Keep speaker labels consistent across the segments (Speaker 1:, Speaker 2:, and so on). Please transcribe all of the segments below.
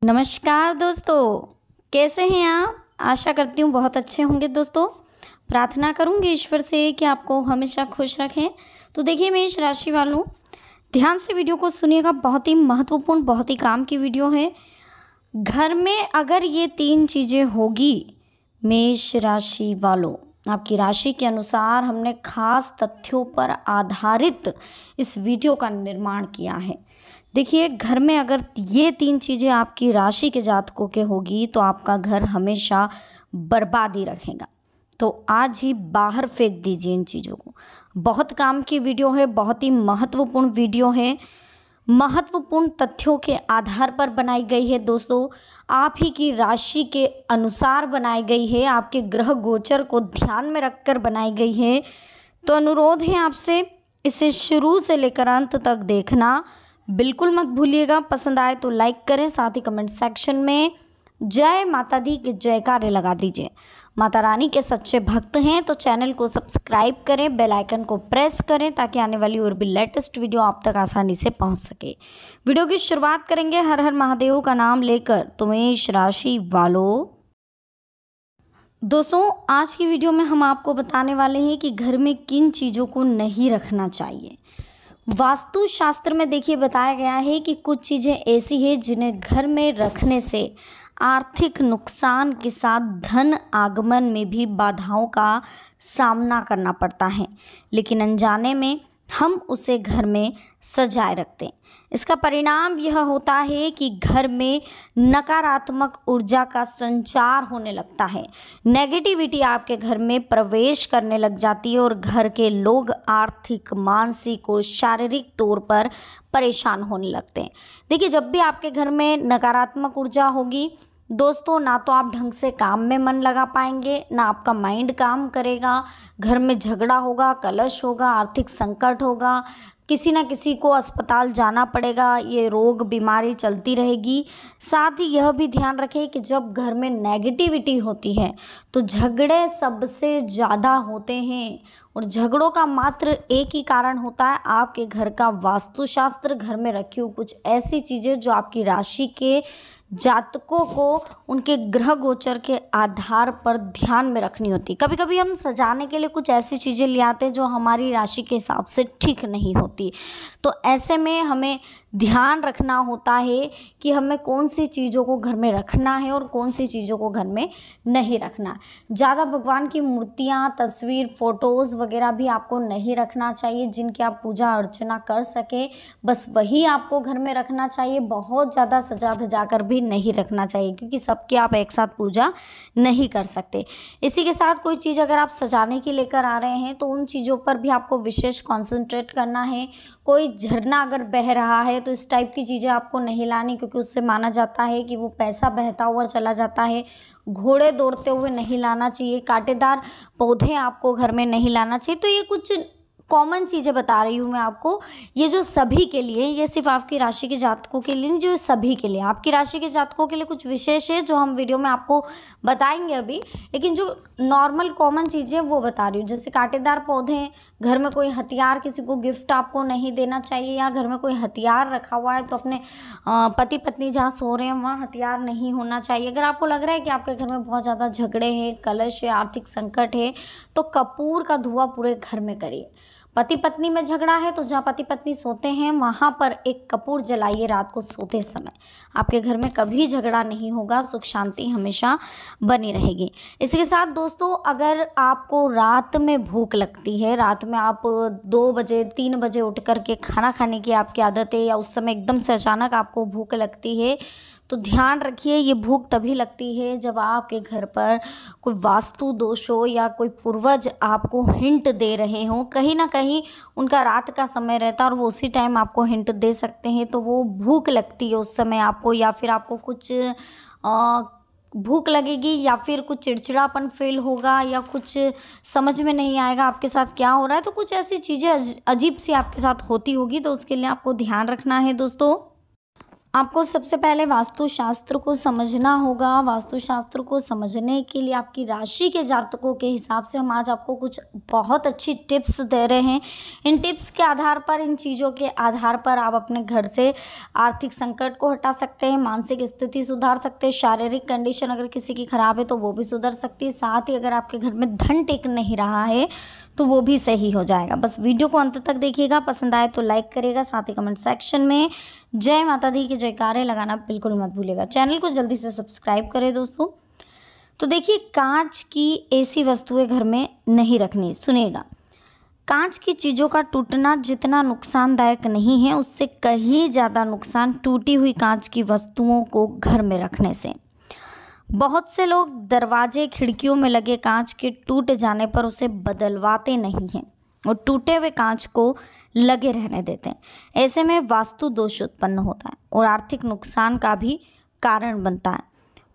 Speaker 1: नमस्कार दोस्तों, कैसे हैं आप? आशा करती हूँ बहुत अच्छे होंगे दोस्तों। प्रार्थना करूँगी ईश्वर से कि आपको हमेशा खुश रखें। तो देखिए मेष राशि वालों, ध्यान से वीडियो को सुनिएगा। बहुत ही महत्वपूर्ण, बहुत ही काम की वीडियो है। घर में अगर ये 3 चीज़ें होगी मेष राशि वालों, आपकी राशि के अनुसार हमने खास तथ्यों पर आधारित इस वीडियो का निर्माण किया है। देखिए, घर में अगर ये 3 चीज़ें आपकी राशि के जातकों के होगी तो आपका घर हमेशा बर्बादी रखेगा। तो आज ही बाहर फेंक दीजिए इन चीज़ों को। बहुत काम की वीडियो है, बहुत ही महत्वपूर्ण वीडियो है, महत्वपूर्ण तथ्यों के आधार पर बनाई गई है दोस्तों। आप ही की राशि के अनुसार बनाई गई है, आपके ग्रह गोचर को ध्यान में रखकर बनाई गई है। तो अनुरोध है आपसे, इसे शुरू से लेकर अंत तक देखना बिल्कुल मत भूलिएगा। पसंद आए तो लाइक करें, साथ ही कमेंट सेक्शन में जय माता दी के जयकारे लगा दीजिए। माता रानी के सच्चे भक्त हैं तो चैनल को सब्सक्राइब करें, बेल आइकन को प्रेस करें ताकि आने वाली और भी लेटेस्ट वीडियो आप तक आसानी से पहुंच सके। वीडियो की शुरुआत करेंगे हर हर महादेव का नाम लेकर। तो मेष राशि वालों दोस्तों, आज की वीडियो में हम आपको बताने वाले हैं कि घर में किन चीज़ों को नहीं रखना चाहिए। वास्तु शास्त्र में देखिए बताया गया है कि कुछ चीज़ें ऐसी हैं जिन्हें घर में रखने से आर्थिक नुकसान के साथ धन आगमन में भी बाधाओं का सामना करना पड़ता है, लेकिन अनजाने में हम उसे घर में सजाए रखते हैं। इसका परिणाम यह होता है कि घर में नकारात्मक ऊर्जा का संचार होने लगता है, नेगेटिविटी आपके घर में प्रवेश करने लग जाती है और घर के लोग आर्थिक, मानसिक और शारीरिक तौर पर परेशान होने लगते हैं। देखिए, जब भी आपके घर में नकारात्मक ऊर्जा होगी दोस्तों, ना तो आप ढंग से काम में मन लगा पाएंगे, ना आपका माइंड काम करेगा। घर में झगड़ा होगा, कलश होगा, आर्थिक संकट होगा, किसी ना किसी को अस्पताल जाना पड़ेगा, ये रोग बीमारी चलती रहेगी। साथ ही यह भी ध्यान रखें कि जब घर में नेगेटिविटी होती है तो झगड़े सबसे ज़्यादा होते हैं और झगड़ों का मात्र एक ही कारण होता है, आपके घर का वास्तुशास्त्र। घर में रखी हुई कुछ ऐसी चीज़ें जो आपकी राशि के जातकों को उनके ग्रह गोचर के आधार पर ध्यान में रखनी होती। कभी कभी हम सजाने के लिए कुछ ऐसी चीज़ें ले आते हैं जो हमारी राशि के हिसाब से ठीक नहीं होती। तो ऐसे में हमें ध्यान रखना होता है कि हमें कौन सी चीज़ों को घर में रखना है और कौन सी चीज़ों को घर में नहीं रखना। ज़्यादा भगवान की मूर्तियाँ, तस्वीर, फ़ोटोज़ वगैरह भी आपको नहीं रखना चाहिए, जिनकी आप पूजा अर्चना कर सके, बस वही आपको घर में रखना चाहिए। बहुत ज़्यादा सजा धजा कर भी नहीं रखना चाहिए, क्योंकि सबकी आप एक साथ पूजा नहीं कर सकते। इसी के साथ कोई चीज़ अगर आप सजाने के लेकर आ रहे हैं तो उन चीज़ों पर भी आपको विशेष कॉन्सेंट्रेट करना है। कोई झरना अगर बह रहा है तो इस टाइप की चीज़ें आपको नहीं लानी, क्योंकि उससे माना जाता है कि वो पैसा बहता हुआ चला जाता है। घोड़े दौड़ते हुए नहीं लाना चाहिए, कांटेदार पौधे आपको घर में नहीं लाना चाहिए। तो ये कुछ कॉमन चीज़ें बता रही हूँ मैं आपको, ये जो सभी के लिए, ये सिर्फ आपकी राशि के जातकों के लिए नहीं, जो सभी के लिए, आपकी राशि के जातकों के लिए कुछ विशेष है जो हम वीडियो में आपको बताएंगे अभी। लेकिन जो नॉर्मल कॉमन चीज़ें वो बता रही हूँ, जैसे कांटेदार पौधे, घर में कोई हथियार, किसी को गिफ्ट आपको नहीं देना चाहिए, या घर में कोई हथियार रखा हुआ है तो अपने पति पत्नी जहाँ सो रहे हैं वहाँ हथियार नहीं होना चाहिए। अगर आपको लग रहा है कि आपके घर में बहुत ज़्यादा झगड़े हैं, कलश है, आर्थिक संकट है, तो कपूर का धुआं पूरे घर में करिए। पति पत्नी में झगड़ा है तो जहाँ पति पत्नी सोते हैं वहाँ पर एक कपूर जलाइए रात को सोते समय। आपके घर में कभी झगड़ा नहीं होगा, सुख शांति हमेशा बनी रहेगी। इसके साथ दोस्तों, अगर आपको रात में भूख लगती है, रात में आप 2 बजे 3 बजे उठ कर के खाना खाने की आपकी आदत है, या उस समय एकदम से अचानक आपको भूख लगती है, तो ध्यान रखिए ये भूख तभी लगती है जब आपके घर पर कोई वास्तु दोष हो या कोई पूर्वज आपको हिंट दे रहे हों। कहीं ना कहीं उनका रात का समय रहता है और वो उसी टाइम आपको हिंट दे सकते हैं, तो वो भूख लगती है उस समय आपको, या फिर आपको कुछ भूख लगेगी, या फिर कुछ चिड़चिड़ापन फील होगा, या कुछ समझ में नहीं आएगा आपके साथ क्या हो रहा है। तो कुछ ऐसी चीज़ें अजीब सी आपके साथ होती होगी, तो उसके लिए आपको ध्यान रखना है दोस्तों। आपको सबसे पहले वास्तुशास्त्र को समझना होगा। वास्तुशास्त्र को समझने के लिए आपकी राशि के जातकों के हिसाब से हम आज आपको कुछ बहुत अच्छी टिप्स दे रहे हैं। इन टिप्स के आधार पर, इन चीज़ों के आधार पर आप अपने घर से आर्थिक संकट को हटा सकते हैं, मानसिक स्थिति सुधार सकते हैं, शारीरिक कंडीशन अगर किसी की खराब है तो वो भी सुधर सकती है। साथ ही अगर आपके घर में धन टिक नहीं रहा है तो वो भी सही हो जाएगा। बस वीडियो को अंत तक देखिएगा, पसंद आए तो लाइक करिएगा, साथ ही कमेंट सेक्शन में जय माता दी के जयकारे लगाना बिल्कुल मत भूलिएगा। चैनल को जल्दी से सब्सक्राइब करें दोस्तों। तो देखिए, कांच की ऐसी वस्तुएं घर में नहीं रखनी। सुनिएगा, कांच की चीज़ों का टूटना जितना नुकसानदायक नहीं है, उससे कहीं ज़्यादा नुकसान टूटी हुई कांच की वस्तुओं को घर में रखने से। बहुत से लोग दरवाजे खिड़कियों में लगे कांच के टूट जाने पर उसे बदलवाते नहीं हैं और टूटे हुए कांच को लगे रहने देते हैं। ऐसे में वास्तु दोष उत्पन्न होता है और आर्थिक नुकसान का भी कारण बनता है।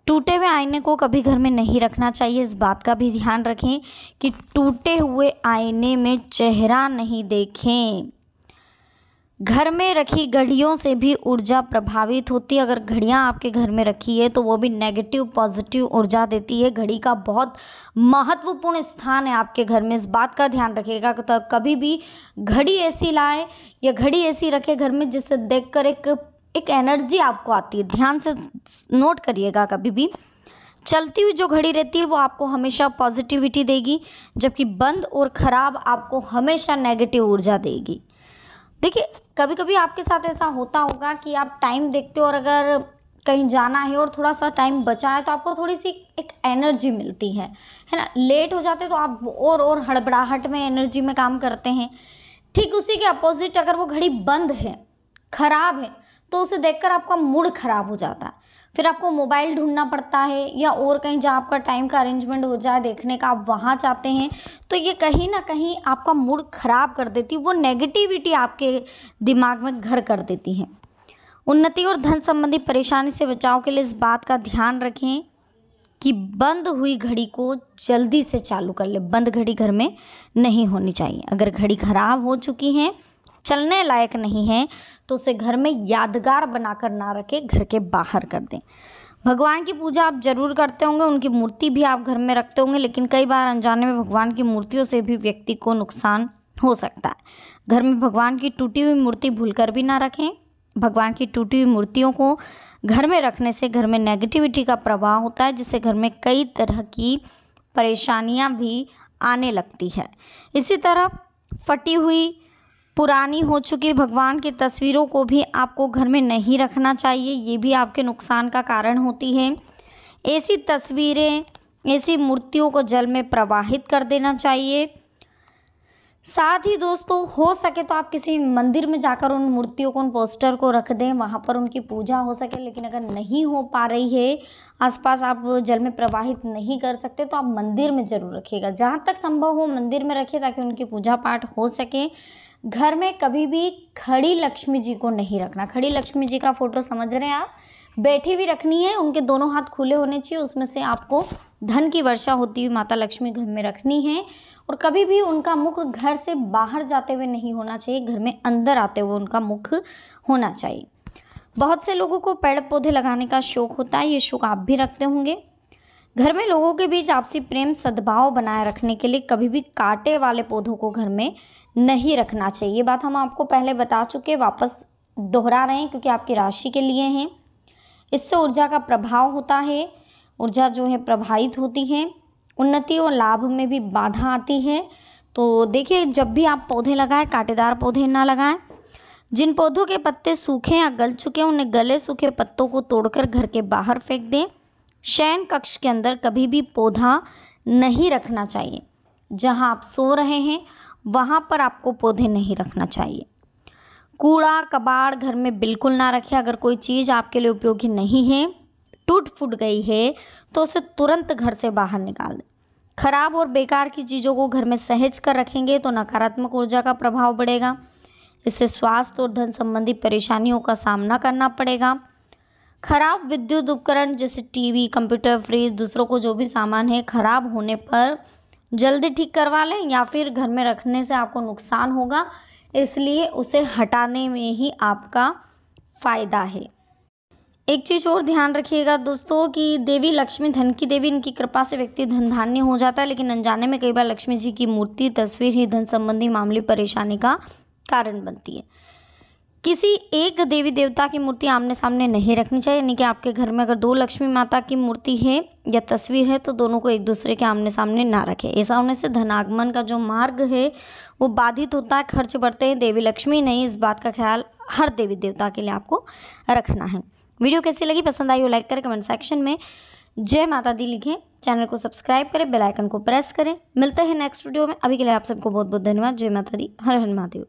Speaker 1: टूटे हुए आईने को कभी घर में नहीं रखना चाहिए। इस बात का भी ध्यान रखें कि टूटे हुए आईने में चेहरा नहीं देखें। घर में रखी घड़ियों से भी ऊर्जा प्रभावित होती है। अगर घड़ियां आपके घर में रखी है तो वो भी नेगेटिव पॉजिटिव ऊर्जा देती है। घड़ी का बहुत महत्वपूर्ण स्थान है आपके घर में, इस बात का ध्यान रखिएगा। तो कभी भी घड़ी ऐसी लाए या घड़ी ऐसी रखे घर में जिससे देखकर एक एनर्जी आपको आती है। ध्यान से नोट करिएगा, कभी भी चलती हुई जो घड़ी रहती है वो आपको हमेशा पॉजिटिविटी देगी, जबकि बंद और ख़राब आपको हमेशा नेगेटिव ऊर्जा देगी। देखिए, कभी कभी आपके साथ ऐसा होता होगा कि आप टाइम देखते हो और अगर कहीं जाना है और थोड़ा सा टाइम बचा है तो आपको थोड़ी सी एक एनर्जी मिलती है ना। लेट हो जाते तो आप और हड़बड़ाहट में, एनर्जी में काम करते हैं। ठीक उसी के अपोजिट अगर वो घड़ी बंद है, ख़राब है, तो उसे देखकर आपका मूड ख़राब हो जाता है। फिर आपको मोबाइल ढूंढना पड़ता है या और कहीं जहाँ आपका टाइम का अरेंजमेंट हो जाए देखने का, आप वहाँ चाहते हैं। तो ये कहीं ना कहीं आपका मूड ख़राब कर देती है, वो नेगेटिविटी आपके दिमाग में घर कर देती है। उन्नति और धन संबंधी परेशानी से बचाव के लिए इस बात का ध्यान रखें कि बंद हुई घड़ी को जल्दी से चालू कर ले। बंद घड़ी घर में नहीं होनी चाहिए। अगर घड़ी ख़राब हो चुकी है, चलने लायक नहीं है, तो उसे घर में यादगार बनाकर ना रखें, घर के बाहर कर दें। भगवान की पूजा आप जरूर करते होंगे, उनकी मूर्ति भी आप घर में रखते होंगे, लेकिन कई बार अनजाने में भगवान की मूर्तियों से भी व्यक्ति को नुकसान हो सकता है। घर में भगवान की टूटी हुई मूर्ति भूलकर भी ना रखें। भगवान की टूटी हुई मूर्तियों को घर में रखने से घर में नेगेटिविटी का प्रभाव होता है, जिससे घर में कई तरह की परेशानियां भी आने लगती है। इसी तरह फटी हुई, पुरानी हो चुकी भगवान की तस्वीरों को भी आपको घर में नहीं रखना चाहिए। ये भी आपके नुकसान का कारण होती है। ऐसी तस्वीरें, ऐसी मूर्तियों को जल में प्रवाहित कर देना चाहिए। साथ ही दोस्तों, हो सके तो आप किसी मंदिर में जाकर उन मूर्तियों को, उन पोस्टर को रख दें, वहाँ पर उनकी पूजा हो सके। लेकिन अगर नहीं हो पा रही है, आसपास आप जल में प्रवाहित नहीं कर सकते, तो आप मंदिर में ज़रूर रखिएगा। जहाँ तक संभव हो मंदिर में रखिए ताकि उनकी पूजा पाठ हो सके। घर में कभी भी खड़ी लक्ष्मी जी को नहीं रखना। खड़ी लक्ष्मी जी का फोटो समझ रहे हैं आप, बैठी हुई रखनी है, उनके दोनों हाथ खुले होने चाहिए, उसमें से आपको धन की वर्षा होती हुई माता लक्ष्मी घर में रखनी है। और कभी भी उनका मुख घर से बाहर जाते हुए नहीं होना चाहिए, घर में अंदर आते हुए उनका मुख होना चाहिए। बहुत से लोगों को पेड़ पौधे लगाने का शौक होता है, ये शौक आप भी रखते होंगे। घर में लोगों के बीच आपसी प्रेम सद्भाव बनाए रखने के लिए कभी भी कांटे वाले पौधों को घर में नहीं रखना चाहिए। ये बात हम आपको पहले बता चुके, वापस दोहरा रहे हैं क्योंकि आपकी राशि के लिए हैं। इससे ऊर्जा का प्रभाव होता है, ऊर्जा जो है प्रभावित होती है, उन्नति और लाभ में भी बाधा आती है। तो देखिए, जब भी आप पौधे लगाएं, कांटेदार पौधे ना लगाएं। जिन पौधों के पत्ते सूखे या गल चुके हैं, उन्हें गले सूखे पत्तों को तोड़कर घर के बाहर फेंक दें। शयन कक्ष के अंदर कभी भी पौधा नहीं रखना चाहिए। जहां आप सो रहे हैं वहां पर आपको पौधे नहीं रखना चाहिए। कूड़ा कबाड़ घर में बिल्कुल ना रखें। अगर कोई चीज़ आपके लिए उपयोगी नहीं है, टूट फूट गई है, तो उसे तुरंत घर से बाहर निकाल दें। खराब और बेकार की चीज़ों को घर में सहेज कर रखेंगे तो नकारात्मक ऊर्जा का प्रभाव बढ़ेगा। इससे स्वास्थ्य और धन संबंधी परेशानियों का सामना करना पड़ेगा। खराब विद्युत उपकरण जैसे टीवी, कंप्यूटर, फ्रिज, दूसरों को जो भी सामान है, खराब होने पर जल्दी ठीक करवा लें, या फिर घर में रखने से आपको नुकसान होगा, इसलिए उसे हटाने में ही आपका फ़ायदा है। एक चीज़ और ध्यान रखिएगा दोस्तों कि देवी लक्ष्मी धन की देवी, इनकी कृपा से व्यक्ति धन धान्य हो जाता है, लेकिन अनजाने में कई बार लक्ष्मी जी की मूर्ति तस्वीर ही धन संबंधी मामूली परेशानी का कारण बनती है। किसी एक देवी देवता की मूर्ति आमने सामने नहीं रखनी चाहिए, यानी कि आपके घर में अगर 2 लक्ष्मी माता की मूर्ति है या तस्वीर है तो दोनों को एक दूसरे के आमने सामने ना रखें। ऐसा होने से धनागमन का जो मार्ग है वो बाधित होता है, खर्च बढ़ते हैं। देवी लक्ष्मी नहीं, इस बात का ख्याल हर देवी देवता के लिए आपको रखना है। वीडियो कैसी लगी, पसंद आई हो लाइक करें, कमेंट सेक्शन में जय माता दी लिखें, चैनल को सब्सक्राइब करें, बेल आइकन को प्रेस करें। मिलते हैं नेक्स्ट वीडियो में। अभी के लिए आप सबको बहुत बहुत धन्यवाद। जय माता दी, हर हर महादेव।